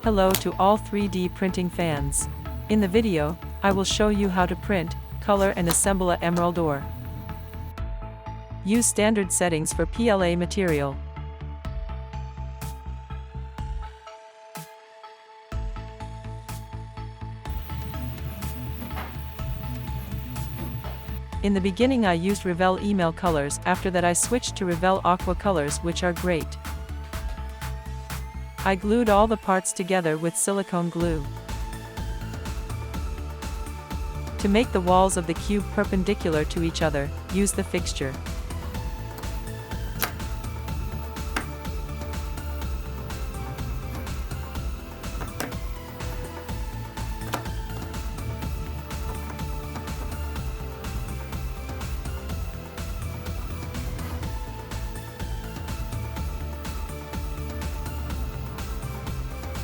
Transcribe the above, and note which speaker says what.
Speaker 1: Hello to all 3D printing fans. In the video, I will show you how to print, color and assemble a emerald ore. Use standard settings for PLA material. In the beginning I used Revell email colors, after that I switched to Revell aqua colors, which are great. I glued all the parts together with silicone glue. To make the walls of the cube perpendicular to each other, use the fixture.